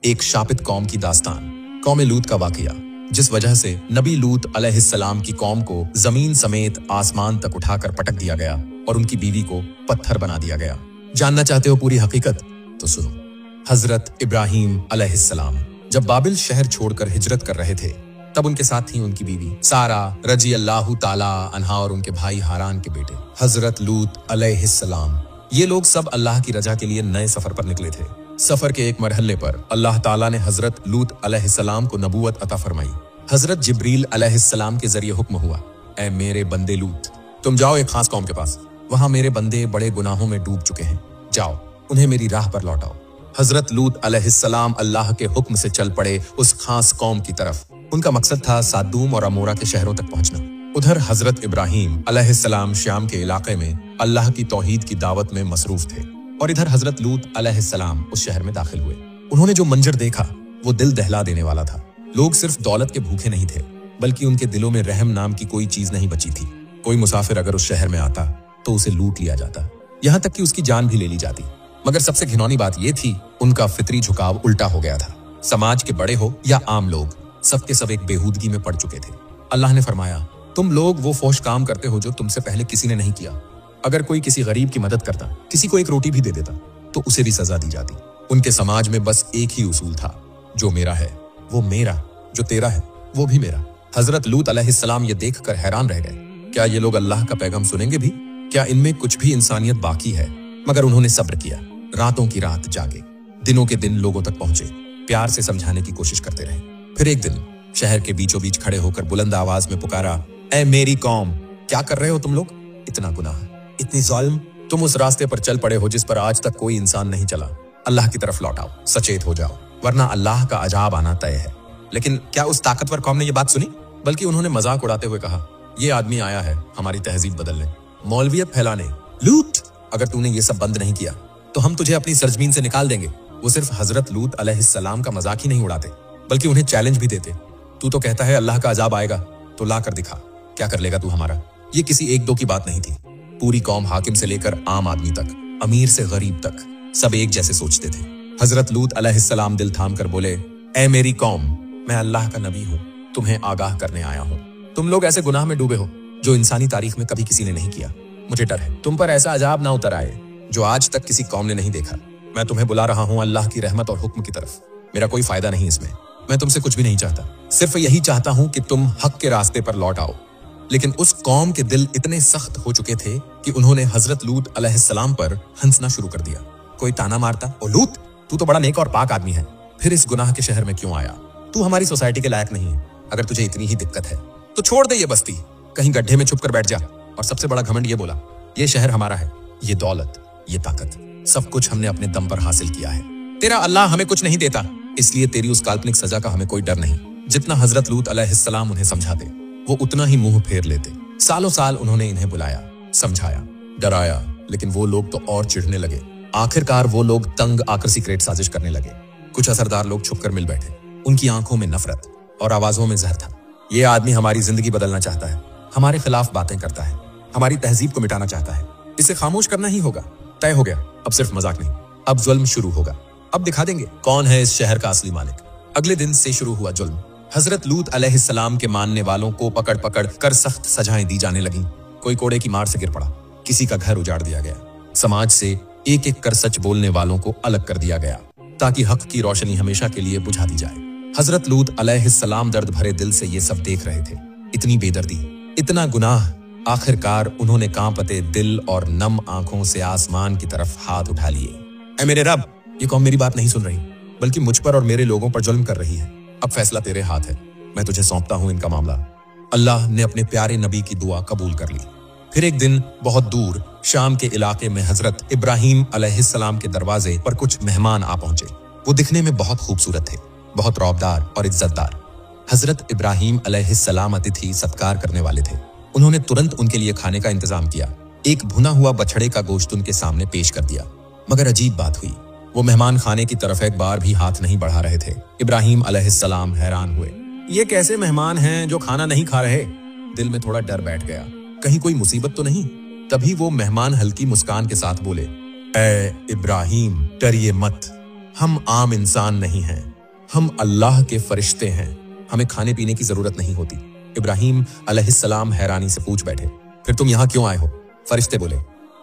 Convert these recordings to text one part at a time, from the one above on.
एक शापित कौम की दास्तान, कौम लूत का वाकया, जिस वजह से नबी लूत अलैहिस्सलाम की कौम को जमीन समेत आसमान तक उठाकर पटक दिया गया और उनकी बीवी को पत्थर बना दिया गया। जानना चाहते हो पूरी हकीकत? तो सुनो। हजरत इब्राहीम अलैहिस्सलाम जब बाबिल शहर छोड़कर हिजरत कर रहे थे, तब उनके साथ थी उनकी बीवी सारा रजी अल्लाह ताला अन्हा और उनके भाई हारान के बेटे हजरत लूत अलैहिस्सलाम। ये लोग सब अल्लाह की रजा के लिए नए सफर पर निकले थे। सफर के एक मरहले पर अल्लाह ताला ने हजरत लूत अलैहिस्सलाम को नबूवत अता फरमाई। हजरत जिब्रील अलैहिस्सलाम के जरिए हुक्म हुआ, ऐ मेरे बंदे लूत, तुम जाओ एक खास कौम के पास, वहां मेरे बंदे बड़े गुनाहों में डूब चुके हैं, जाओ उन्हें मेरी राह पर लौटाओ। हजरत लूत अलैहिस्सलाम अल्लाह के हुक्म से चल पड़े उस खास कौम की तरफ। उनका मकसद था सादूम और अमोरा के शहरों तक पहुंचना। उधर हजरत इब्राहीम अलैहिस्सलाम शाम के इलाके में अल्लाह की तौहीद की दावत में मसरूफ थे और इधर हजरत लूत अलैहिस्सलाम उस शहर में दाखिल हुए। उन्होंने जो मंजर देखा वो दिल दहला देने वाला था। लोग सिर्फ दौलत के भूखे नहीं थे, बल्कि उनके दिलों में रहम नाम की कोई चीज नहीं बची थी। कोई मुसाफिर अगर उस शहर में आता तो उसे लूट लिया जाता, यहाँ तक कि उसकी जान भी ले ली जाती। मगर सबसे घिनौनी बात यह थी, उनका फितरी झुकाव उल्टा हो गया था। समाज के बड़े हो या आम लोग, सबके सब एक बेहूदगी में पड़ चुके थे। अल्लाह ने फरमाया, तुम लोग वो फौश काम करते हो जो तुमसे पहले किसी ने नहीं किया। अगर कोई किसी गरीब की मदद करता, किसी को एक रोटी भी दे देता, तो उसे भी सजा दी जाती। उनके समाज में बस एक ही उसूल था, जो मेरा है वो मेरा, जो तेरा है वो भी मेरा। हजरत लूत अलैहिस्सलाम ये देखकर हैरान रह गए, क्या ये लोग अल्लाह का पैगाम सुनेंगे भी? क्या इनमें कुछ भी इंसानियत बाकी है? मगर उन्होंने सब्र किया, रातों की रात जागे, दिनों के दिन लोगों तक पहुंचे, प्यार से समझाने की कोशिश करते रहे। फिर एक दिन शहर के बीचों बीच खड़े होकर बुलंद आवाज में पुकारा, ऐ मेरी कौम, क्या कर रहे हो तुम लोग? इतना गुनाह, इतनी ज़ुल्म, तुम उस रास्ते पर चल पड़े हो जिस पर आज तक कोई इंसान नहीं चला। अल्लाह की तरफ लौट आओ, सचेत हो जाओ, वरना अल्लाह का अजाब आना तय है। लेकिन क्या उस ताकतवर कौम ने यह बात सुनी? बल्कि उन्होंने मजाक उड़ाते हुए कहा, ये आदमी आया है हमारी तहजीब बदलने, मौलवियत फैलाने। लूत, अगर तूने ये सब बंद नहीं किया तो हम तुझे अपनी सरजमीन से निकाल देंगे। वो सिर्फ हजरत लूत अलैहिस्सलाम का मजाक ही नहीं उड़ाते, बल्कि उन्हें चैलेंज भी देते। तू तो कहता है अल्लाह का अजाब आएगा, तो ला कर दिखा, क्या कर लेगा तू हमारा? ये किसी एक दो की बात नहीं थी। पूरी कौम, हाकिम से लेकर आम आदमी तक, अमीर से गरीब तक, सब एक जैसे सोचते थे। हजरत लूत अलैहिस्सलाम दिल थाम कर बोले, ऐ मेरी कौम, मैं अल्लाह का नबी हूँ, तुम्हें आगाह करने आया हूँ। तुम लोग ऐसे गुनाह में डूबे हो जो इंसानी तारीख में कभी किसी ने नहीं किया। मुझे डर है तुम पर ऐसा अजाब ना उतर आए जो आज तक किसी कौम ने नहीं देखा। मैं तुम्हें बुला रहा हूँ अल्लाह की रहमत और हुक्म की तरफ। मेरा कोई फायदा नहीं इसमें, मैं तुमसे कुछ भी नहीं चाहता, सिर्फ यही चाहता हूँ कि तुम हक के रास्ते पर लौट आओ। लेकिन उस कौम के दिल इतने सख्त हो चुके थे कि उन्होंने हजरत लूत अलैहिस्सलाम पर हंसना शुरू कर दिया। कोई ताना मारता, ओ लूत, तू तो बड़ा नेक और पाक आदमी है, फिर इस गुनाह के शहर में क्यों आया? तू हमारी सोसाइटी के लायक नहीं है। अगर तुझे इतनी ही दिक्कत है तो छोड़ दे ये बस्ती, कहीं गड्ढे में छुप कर बैठ जा। और सबसे बड़ा घमंड ये बोला, ये शहर हमारा है, ये दौलत, ये ताकत, सब कुछ हमने अपने दम पर हासिल किया है। तेरा अल्लाह हमें कुछ नहीं देता, इसलिए तेरी उस काल्पनिक सजा का हमें कोई डर नहीं। जितना हजरत लूत अलैहिस्सलाम उन्हें समझाते, वो उतना ही मुंह फेर लेते। सालों साल उन्होंने इन्हें बुलाया, समझाया, डराया, लेकिन वो लोग तो और चिढ़ने लगे। आखिरकार वो लोग तंग आकर सीक्रेट साजिश करने लगे। कुछ असरदार लोग छुपकर मिल बैठे, उनकी आंखों में नफरत और आवाजों में जहर था। ये आदमी हमारी जिंदगी बदलना चाहता है, हमारे खिलाफ बातें करता है, हमारी तहजीब को मिटाना चाहता है, इसे खामोश करना ही होगा। तय हो गया, अब सिर्फ मजाक नहीं, अब जुल्म शुरू होगा। अब दिखा देंगे कौन है इस शहर का असली मालिक। अगले दिन से शुरू हुआ जुल्म। हजरत लूत अलैहिस्सलाम के मानने वालों को पकड़ पकड़ कर सख्त सजाएं दी जाने लगी। कोई कोड़े की मार से गिर पड़ा, किसी का घर उजाड़ दिया गया। समाज से एक एक कर सच बोलने वालों को अलग कर दिया गया, ताकि हक की रोशनी हमेशा के लिए बुझा दी जाए। हजरत लूत अलैहिस्सलाम दर्द भरे दिल से ये सब देख रहे थे। इतनी बेदर्दी, इतना गुनाह। आखिरकार उन्होंने कांपते दिल और नम आंखों से आसमान की तरफ हाथ उठा लिए। ऐ मेरे रब, ये कौम मेरी बात नहीं सुन रही, बल्कि मुझ पर और मेरे लोगों पर जुल्म कर रही है। अब फैसला तेरे हाथ है, मैं तुझे सौंपता हूं इनका मामला। अल्लाह ने अपने प्यारे नबी की दुआ कबूल कर ली। फिर एक दिन बहुत दूर शाम के इलाके में हजरत इब्राहीम अलैहिस्सलाम के दरवाजे पर कुछ मेहमान आ पहुंचे। वो दिखने में बहुत खूबसूरत थे, बहुत रौबदार और इज्जतदार। हजरत इब्राहीम अलैहिस्सलाम अतिथि सत्कार करने वाले थे। उन्होंने तुरंत उनके लिए खाने का इंतजाम किया। एक भुना हुआ बछड़े का गोश्त उनके सामने पेश कर दिया। मगर अजीब बात हुई, वो मेहमान खाने की तरफ एक बार भी हाथ नहीं बढ़ा रहे थे। इब्राहीम अलैहिस्सलाम हैरान हुए, ये कैसे मेहमान हैं जो खाना नहीं खा रहे? दिल में थोड़ा डर बैठ गया, कहीं कोई मुसीबत तो नहीं। तभी वो मेहमान हल्की मुस्कान के साथ बोले, ऐ इब्राहीम, डरिए मत, हम आम इंसान नहीं हैं, हम अल्लाह के फरिश्ते हैं, हमें खाने पीने की जरूरत नहीं होती। इब्राहीम अलैहिस्सलाम हैरानी से पूछ बैठे, फिर तुम यहाँ क्यों आए हो? फरिश्ते बोले,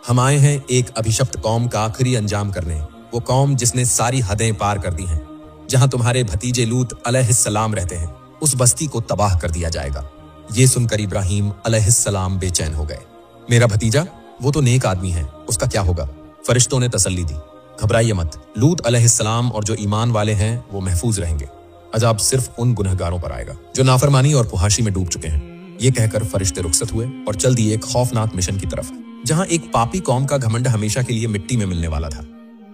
हम आए हैं एक अभिशप्त कौम का आखिरी अंजाम करने, वो कौम जिसने सारी हदें पार कर दी हैं। जहां तुम्हारे भतीजे लूत अलैहिस्सलाम रहते हैं, उस बस्ती को तबाह कर दिया जाएगा। ये सुनकर इब्राहीम अलैहिस्सलाम बेचैन हो गए। मेरा भतीजा, वो तो नेक आदमी है, उसका क्या होगा? फरिश्तों ने तसल्ली दी, घबराइए मत, लूत अलैहिस्सलाम और जो ईमान वाले हैं वो महफूज रहेंगे। अजाब सिर्फ उन गुनहगारों पर आएगा जो नाफरमानी और फुहाशी में डूब चुके हैं। ये कहकर फरिश्ते रुखसत हुए और चल दिए एक खौफनाक मिशन की तरफ, जहां एक पापी कौम का घमंड हमेशा के लिए मिट्टी में मिलने वाला था।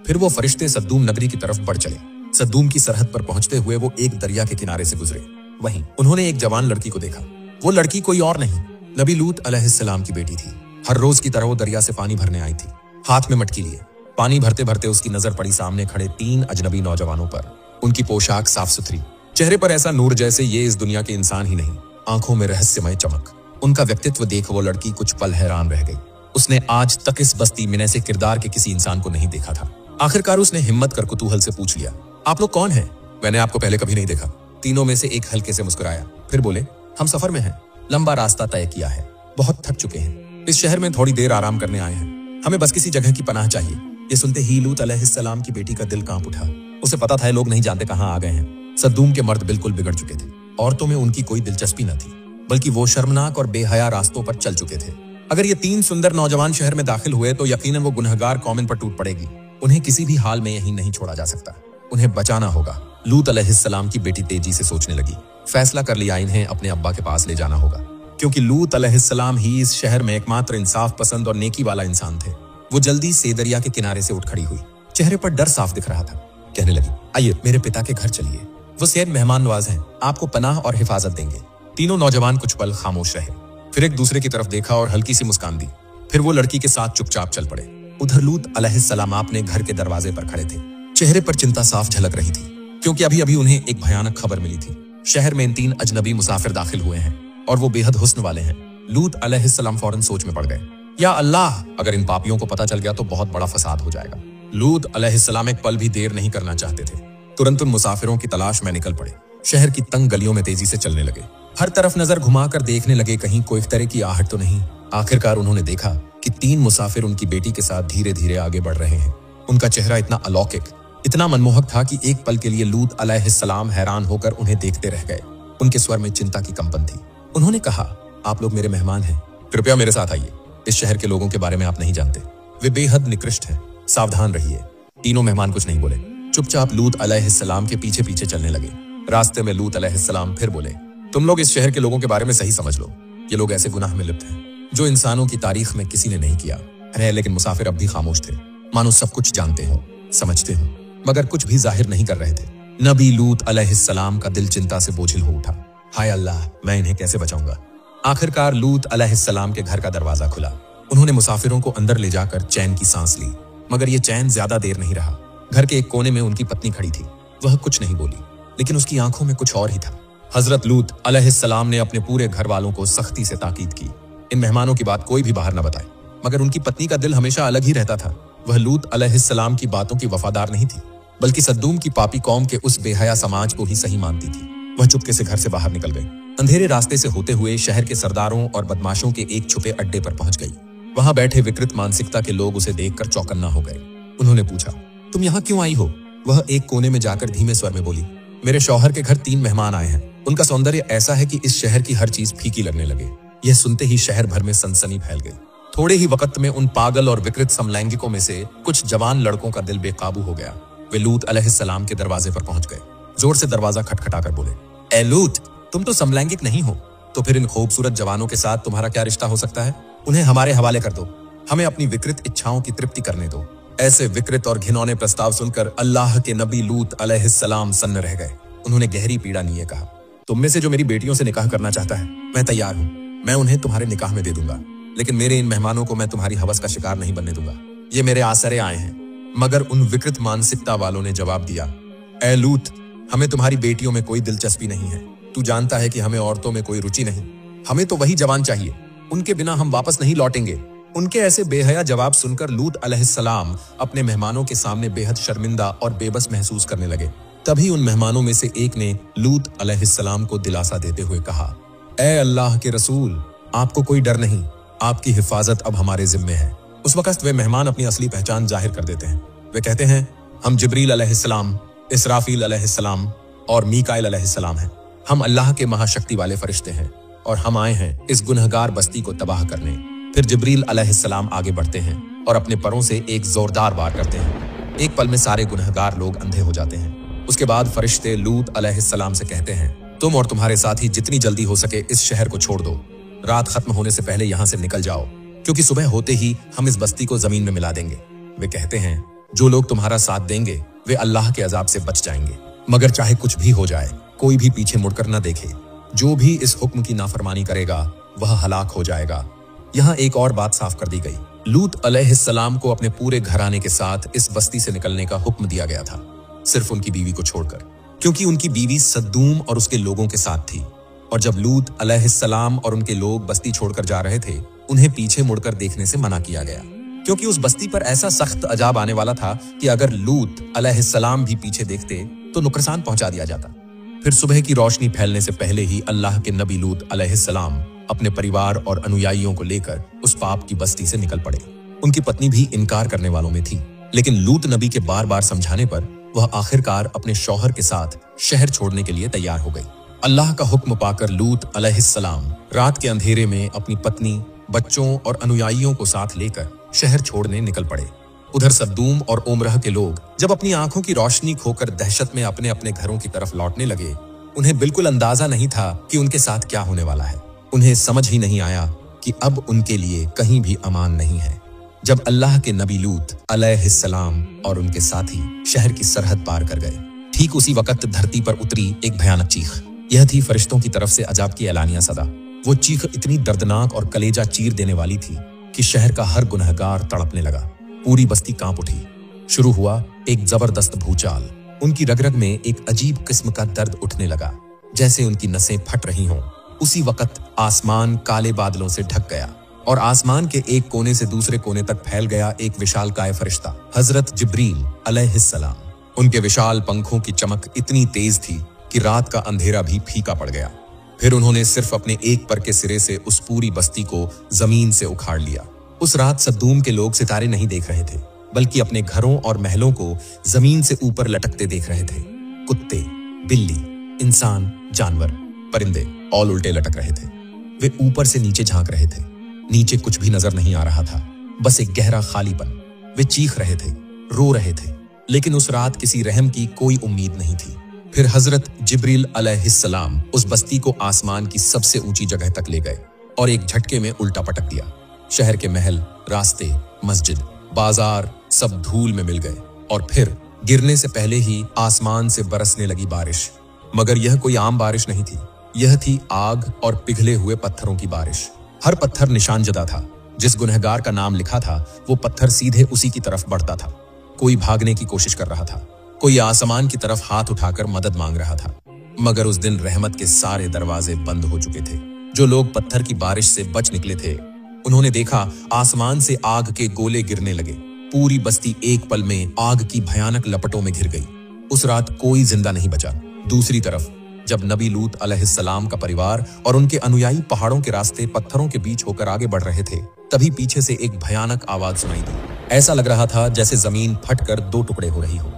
फिर वो फरिश्ते सद्दूम नगरी की तरफ बढ़ चले। सद्दूम की सरहद पर पहुंचते हुए वो एक दरिया के किनारे से गुजरे। वहीं उन्होंने एक जवान लड़की को देखा। वो लड़की कोई और नहीं, नबी लूत अलैहिस्सलाम की बेटी थी। हर रोज की तरह वो दरिया से पानी भरने आई थी, हाथ में मटकी लिए। पानी भरते भरते उसकी नजर पड़ी सामने खड़े 3 अजनबी नौजवानों पर। उनकी पोशाक साफ सुथरी, चेहरे पर ऐसा नूर जैसे ये इस दुनिया के इंसान ही नहीं, आंखों में रहस्यमय चमक। उनका व्यक्तित्व देख वो लड़की कुछ पल हैरान रह गई। उसने आज तक इस बस्ती में ऐसे किरदार के किसी इंसान को नहीं देखा था। आखिरकार उसने हिम्मत कर कुतूहल से पूछ लिया, आप लोग कौन हैं? मैंने आपको पहले कभी नहीं देखा। तीनों में से एक हल्के से मुस्कुराया, फिर बोले, हम सफर में हैं, लंबा रास्ता तय किया है, बहुत थक चुके हैं, इस शहर में थोड़ी देर आराम करने आए हैं, हमें बस किसी जगह की पनाह चाहिए। ये सुनते ही लूत अलैहिस्सलाम की बेटी का दिल कांप उठा। उसे पता था लोग नहीं जानते कहां आ गए हैं। सद्दूम के मर्द बिल्कुल बिगड़ चुके थे। औरतों में उनकी कोई दिलचस्पी न थी, बल्कि वो शर्मनाक और बेहया रास्तों पर चल चुके थे। अगर ये 3 सुंदर नौजवान शहर में दाखिल हुए तो यकीनन वो गुनहगार कौम इन पर टूट पड़ेगी। उन्हें किसी भी हाल में यहीं नहीं छोड़ा जा सकता, उन्हें बचाना होगा। लूत अलैहिस्सलाम की बेटी तेजी से सोचने लगी। फैसला कर लिया, इन्हें अपने अब्बा के पास ले जाना होगा, क्योंकि लूत अलैहिस्सलाम ही इस शहर में एकमात्र इंसाफ पसंद और नेकी वाला इंसान थे। वो जल्दी से दरिया के किनारे से उठ खड़ी हुई, चेहरे पर डर साफ दिख रहा था। कहने लगी, आइए मेरे पिता के घर चलिए, वो सेहत मेहमान नवाज हैं, आपको पनाह और हिफाजत देंगे। तीनों नौजवान कुछ पल खामोश रहे, फिर एक दूसरे की तरफ देखा और हल्की सी मुस्कान दी। फिर वो लड़की के साथ चुपचाप चल पड़े। उधर लूत अलैहिस्सलाम अपने घर के दरवाजे पर खड़े थे। चेहरे पर चिंता साफ झलक रही थी, क्योंकि अभी अभी उन्हें एक भयानक खबर मिली थी। शहर में इन 3 अजनबी मुसाफिर दाखिल हुए हैं और वो बेहद हुस्न वाले हैं। लूत अलैहिस्सलाम फौरन सोच में पड़ गए, या अल्लाह, अगर इन पापियों को पता चल गया तो बहुत बड़ा फसाद हो जाएगा। लूत अलैहिस्सलाम एक पल भी देर नहीं करना चाहते थे। तुरंत उन मुसाफिरों की तलाश में निकल पड़े। शहर की तंग गलियों में तेजी से चलने लगे। हर तरफ नजर घुमाकर देखने लगे, कहीं कोई तरह की आहट तो नहीं। आखिरकार उन्होंने देखा कि 3 मुसाफिर उनकी बेटी के साथ धीरे धीरे आगे बढ़ रहे हैं। उनका चेहरा इतना अलौकिक, इतना मनमोहक था कि एक पल के लिए लूत अलैहिस्सलाम हैरान होकर उन्हें देखते रह गए। उनके स्वर में चिंता की कंपन थी। उन्होंने कहा, आप लोग मेरे मेहमान हैं, कृपया मेरे साथ आइए। इस शहर के लोगों के बारे में आप नहीं जानते, वे बेहद निकृष्ट हैं, सावधान रहिए। तीनों मेहमान कुछ नहीं बोले, चुपचाप लूत अलैहिस्सलाम के पीछे पीछे चलने लगे। रास्ते में लूत अलैहिस्सलाम फिर बोले, तुम लोग इस शहर के लोगों के बारे में सही समझ लो। ये लोग ऐसे गुनाह में लिप्त हैं जो इंसानों की तारीख में किसी ने नहीं किया है। लेकिन मुसाफिर अब भी खामोश थे, मानो सब कुछ जानते हो, समझते हो, मगर कुछ भी जाहिर नहीं कर रहे थे। नबी लूत अलैहिस्सलाम का दिल चिंता से बोझिल हो उठा। हाय अल्लाह, मैं इन्हें कैसे बचाऊंगा। आखिरकार लूत अलैहिस्सलाम के घर का दरवाजा खुला। उन्होंने मुसाफिरों को अंदर ले जाकर चैन की सांस ली, मगर ये चैन ज्यादा देर नहीं रहा। घर के एक कोने में उनकी पत्नी खड़ी थी। वह कुछ नहीं बोली, लेकिन उसकी आंखों में कुछ और ही था। हजरत लूत अलैहिस्सलाम ने अपने पूरे घर वालों को सख्ती से ताकीद की, इन मेहमानों की बात कोई भी बाहर न बताए। मगर उनकी पत्नी का दिल हमेशा अलग ही रहता था। वह लूत अलैहिस्सलाम की बातों की वफादार नहीं थी, बल्कि सद्दूम की पापी कौम के उस बेहया समाज को ही सही मानती थी। वह चुपके से घर से बाहर निकल गई। अंधेरे रास्ते से होते हुए शहर के सरदारों और बदमाशों के एक छुपे अड्डे पर पहुंच गई। वहां बैठे विकृत मानसिकता के लोग उसे देखकर चौकन्ना हो गए। उन्होंने पूछा, तुम यहाँ क्यों आई हो? वह एक कोने में जाकर धीमे स्वर में बोली, मेरे शौहर के घर 3 मेहमान आए हैं। उनका सौंदर्य ऐसा है कि इस शहर की हर चीज फीकी लगने लगे। यह सुनते ही शहर भर में सनसनी फैल गई। थोड़े ही वक्त में उन पागल और विकृत समलैंगिकों में से कुछ जवान लड़कों का दिल बेकाबू हो गया। वे लूत अलैहिस्सलाम के दरवाजे पर पहुंच गए। जोर से दरवाजा खटखटाकर बोले, ए लूत, तुम तो समलैंगिक नहीं हो, तो फिर इन खूबसूरत जवानों के साथ तुम्हारा क्या रिश्ता हो सकता है? उन्हें हमारे हवाले कर दो, हमें अपनी विकृत इच्छाओं की तृप्ति करने दो। ऐसे विकृत और घिनौने प्रस्ताव सुनकर अल्लाह के नबी लूत अलैहिस्सलाम सन्न रह गए। उन्होंने गहरी पीड़ा लिए कहा, तुम में से जो मेरी बेटियों से निकाह करना चाहता है, मैं तैयार हूँ, मैं उन्हें तुम्हारे निकाह में दे दूंगा, लेकिन मेरे इन मेहमानों को मैं तुम्हारी हवस का शिकार नहीं बनने दूंगा। ये मेरे आसरे आए हैं। मगर उन विकृत मानसिकता वालों ने जवाब दिया, ए लूत, हमें तुम्हारी बेटियों में कोई दिलचस्पी नहीं है। तू जानता है कि हमें औरतों में कोई रुचि नहीं। हमें तो वही जवान चाहिए, उनके बिना हम वापस नहीं लौटेंगे। उनके ऐसे बेहया जवाब सुनकर लूत अलैहिस्सलाम अपने मेहमानों के सामने बेहद शर्मिंदा और बेबस महसूस करने लगे। तभी उन मेहमानों में से एक ने लूत अलैहिस्सलाम को दिलासा देते हुए कहा, ए अल्लाह के रसूल, आपको कोई डर नहीं, आपकी हिफाजत अब हमारे जिम्मे है। उस वक्त वे मेहमान अपनी असली पहचान जाहिर कर देते हैं। वे कहते हैं, हम जिब्रील अलैहिस्सलाम, इसराफील अलैहिस्सलाम और मीकाइल अलैहिस्सलाम हैं। हम अल्लाह के महाशक्ति वाले फरिश्ते हैं और हम आए हैं इस गुनहगार बस्ती को तबाह करने। फिर जिब्रील अलैहिस्सलाम आगे बढ़ते हैं और अपने परों से एक जोरदार वार करते हैं। एक पल में सारे गुनहगार लोग अंधे हो जाते हैं। उसके बाद फरिश्ते लूत अलैहिस्सलाम से कहते हैं, तुम और तुम्हारे साथी जितनी जल्दी हो सके इस शहर को छोड़ दो। रात खत्म होने से पहले यहाँ से निकल जाओ, क्योंकि सुबह होते ही हम इस बस्ती को जमीन में मिला देंगे। वे कहते हैं, जो लोग तुम्हारा साथ देंगे वे अल्लाह के अजाब से बच जाएंगे, मगर चाहे कुछ भी हो जाए कोई भी पीछे मुड़कर न देखे। जो भी इस हुक्म की नाफरमानी करेगा वह हलाक हो जाएगा। यहाँ एक और बात साफ कर दी गई, लूत अलैहिस्सलाम को अपने पूरे घराने के साथ इस बस्ती से निकलने का हुक्म दिया गया था, सिर्फ उनकी बीवी को छोड़कर, क्योंकि उनकी बीवी सद्दूम और उसके लोगों के साथ थी। और जब लूत अलैहिस्सलाम और उनके लोग बस्ती छोड़कर जा रहे थे, उन्हें पीछे मुड़कर देखने से मना किया गया, क्योंकि उस बस्ती पर ऐसा सख्त अजाब आने वाला था कि अगर लूत अलैहिस्सलाम भी पीछे देखते तो नुकसान पहुंचा दिया जाता। फिर सुबह की रोशनी फैलने से पहले ही अल्लाह के नबी लूत अलैहिस्सलाम अपने परिवार और अनुयायियों को लेकर उस पाप की बस्ती से निकल पड़े। उनकी पत्नी भी इनकार करने वालों में थी, लेकिन लूत नबी के बार बार समझाने पर वह आखिरकार अपने शौहर के साथ शहर छोड़ने के लिए तैयार हो गई। अल्लाह का हुक्म पाकर लूत अलैहिस्सलाम रात के अंधेरे में अपनी पत्नी, बच्चों और अनुयायियों को साथ लेकर शहर छोड़ने निकल पड़े। उधर सद्दूम और ओमरह के लोग जब अपनी आंखों की रोशनी खोकर दहशत में अपने अपने घरों की तरफ लौटने लगे, उन्हें बिल्कुल अंदाजा नहीं था कि उनके साथ क्या होने वाला है। उन्हें समझ ही नहीं आया कि अब उनके लिए कहीं भी अमान नहीं है। जब अल्लाह के नबी लूत अलैहिस्सलाम और उनके साथी शहर की सरहद पार कर गए, ठीक उसी वक्त धरती पर उतरी एक भयानक चीख। यह थी फरिश्तों की तरफ से अजाब की एलानिया सदा। वो चीख इतनी दर्दनाक और कलेजा चीर देने वाली थी कि शहर का हर गुनहगार तड़पने लगा। पूरी बस्ती कांप उठी। शुरू हुआ एक जबरदस्त भूचाल। उनकी रग-रग में एक अजीब किस्म का दर्द उठने लगा, जैसे उनकी नसें फट रही हों। उसी वक्त आसमान काले बादलों से ढक गया और आसमान के एक कोने से दूसरे कोने तक फैल गया एक विशालकाय फरिश्ता, हजरत जिब्रील अलैहिस्सलाम। उनके विशाल पंखों की चमक इतनी तेज थी कि रात का अंधेरा भी फीका पड़ गया। फिर उन्होंने सिर्फ अपने एक पर के सिरे से उस पूरी बस्ती को जमीन से उखाड़ लिया। उस रात सद्दूम के लोग सितारे नहीं देख रहे थे, बल्कि अपने घरों और महलों को जमीन से ऊपर लटकते देख रहे थे। कुत्ते, बिल्ली, इंसान, जानवर, परिंदे ऑल उल्टे लटक रहे थे। वे ऊपर से नीचे झांक रहे थे। नीचे कुछ भी नजर नहीं आ रहा था, बस एक गहरा खालीपन। वे चीख रहे थे, रो रहे थे, लेकिन उस रात किसी रहम की कोई उम्मीद नहीं थी। फिर हजरत जिब्रील अलैहिस्सलाम उस बस्ती को आसमान की सबसे ऊंची जगह तक ले गए और एक झटके में उल्टा पटक दिया। शहर के महल, रास्ते, मस्जिद, बाजार सब धूल में मिल गए और फिर गिरने से पहले ही आसमान से बरसने लगी बारिश। मगर यह कोई आम बारिश नहीं थी, यह थी आग और पिघले हुए पत्थरों की बारिश। हर पत्थर निशानजदा था। जिस गुनहगार का नाम लिखा था वो पत्थर सीधे उसी की तरफ बढ़ता था। कोई भागने की कोशिश कर रहा था, कोई आसमान की तरफ हाथ उठाकर मदद मांग रहा था। मगर उस दिन रहमत के सारे दरवाजे बंद हो चुके थे। जो लोग पत्थर की बारिश से बच निकले थे, उन्होंने देखा आसमान से आग के गोले गिरने लगे। पूरी बस्ती एक पल में आग की भयानक लपटों में घिर गई। उस रात कोई जिंदा नहीं बचा। दूसरी तरफ जब नबी लूत अलैहिस्सलाम का परिवार और उनके अनुयायी पहाड़ों के रास्ते पत्थरों के बीच होकर आगे बढ़ रहे थे, तभी पीछे से एक भयानक आवाज सुनाई दी। ऐसा लग रहा था जैसे जमीन फटकर दो टुकड़े हो रही हो।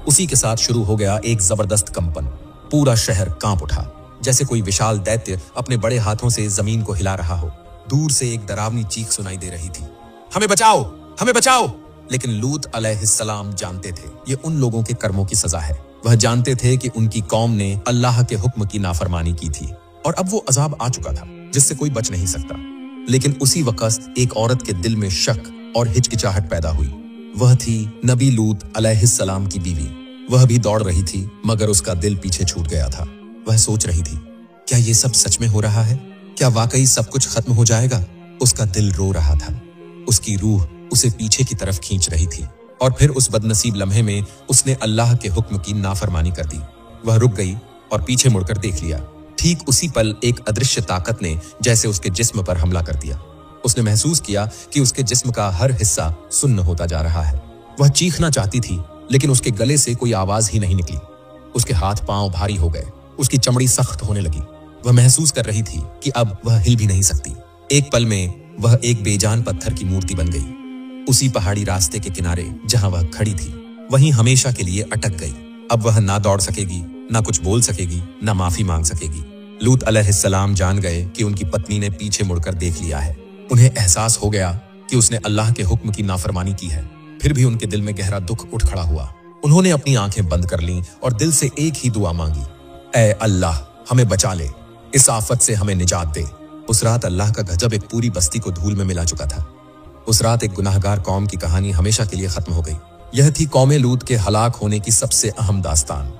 उसी के साथ शुरू हो गया एक जबरदस्त कंपन। पूरा शहर कांप उठा, जैसे कोई विशाल दैत्य अपने बड़े हाथों से जमीन को हिला रहा हो। दूर से एक डरावनी चीख सुनाई दे रही थी, हमें बचाओ, हमें बचाओ। लेकिन लूत अलैहिस्सलाम जानते थे ये उन लोगों के कर्मों की सजा है। वह जानते थे कि उनकी कौम ने अल्लाह के हुक्म की नाफरमानी की थी और अब वो अजाब आ चुका था जिससे कोई बच नहीं सकता। लेकिन उसी वक्त एक औरत के दिल में शक और हिचकिचाहट पैदा हुई। वह थी नबी लूत अलैहिस्सलाम की बीवी। वह भी दौड़ रही थी, मगर उसका दिल पीछे छूट गया था। वह सोच रही थी, क्या ये सब सच में हो रहा है? क्या वाकई सब कुछ खत्म हो जाएगा? उसका दिल रो रहा था। उसकी रूह उसे पीछे की तरफ खींच रही थी और फिर उस बदनसीब लम्हे में उसने अल्लाह के हुक्म की नाफरमानी कर दी। वह रुक गई और पीछे मुड़कर देख लिया। ठीक उसी पल एक अदृश्य ताकत ने जैसे उसके जिस्म पर हमला कर दिया। उसने महसूस किया कि उसके जिस्म का हर हिस्सा सुन्न होता जा रहा है। वह चीखना चाहती थी, लेकिन उसके गले से कोई आवाज ही नहीं निकली। उसके हाथ पांव भारी हो गए, उसकी चमड़ी सख्त होने लगी। वह महसूस कर रही थी कि अब वह हिल भी नहीं सकती। एक पल में वह एक बेजान पत्थर की मूर्ति बन गई। उसी पहाड़ी रास्ते के किनारे जहां वह खड़ी थी, वहीं हमेशा के लिए अटक गई। अब वह ना दौड़ सकेगी, ना कुछ बोल सकेगी, ना माफी मांग सकेगी। लूत अलैहिस्सलाम जान गए कि उनकी पत्नी ने पीछे मुड़कर देख लिया है। उन्हें एहसास हो गया कि उसने अल्लाह के हुक्म की नाफरमानी की है। फिर भी उनके दिल में गहरा दुख उठ खड़ा हुआ। उन्होंने अपनी आंखें बंद कर लीं और दिल से एक ही दुआ मांगी, ऐ अल्लाह, हमें बचा ले, इस आफत से हमें निजात दे। उस रात अल्लाह का गजब एक पूरी बस्ती को धूल में मिला चुका था। उस रात एक गुनाहगार कौम की कहानी हमेशा के लिए खत्म हो गई। यह थी कौमे लूत के हलाक होने की सबसे अहम दास्तान।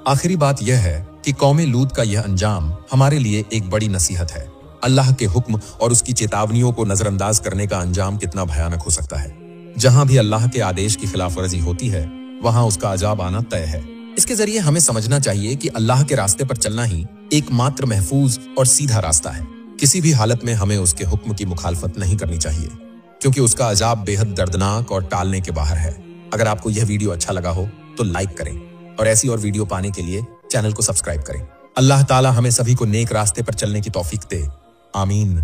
आखिरी बात यह है कि कौमे लूत का यह अंजाम हमारे लिए एक बड़ी नसीहत है। अल्लाह के हुक्म और उसकी चेतावनियों को नजरअंदाज करने का अंजाम कितना भयानक हो सकता है। जहां भी अल्लाह के आदेश की खिलाफवर्जी होती है, वहां उसका अजाब आना तय है। इसके जरिए हमें समझना चाहिए कि अल्लाह के रास्ते पर चलना ही एकमात्र महफूज और सीधा रास्ता है। किसी भी हालत में हमें उसके हुक्म की मुखालफत नहीं करनी चाहिए, क्योंकि उसका अजाब बेहद दर्दनाक और टालने के बाहर है। अगर आपको यह वीडियो अच्छा लगा हो तो लाइक करें और ऐसी और वीडियो पाने के लिए चैनल को सब्सक्राइब करें। अल्लाह ताला हमें सभी को नेक रास्ते पर चलने की तौफीक दे। आमीन।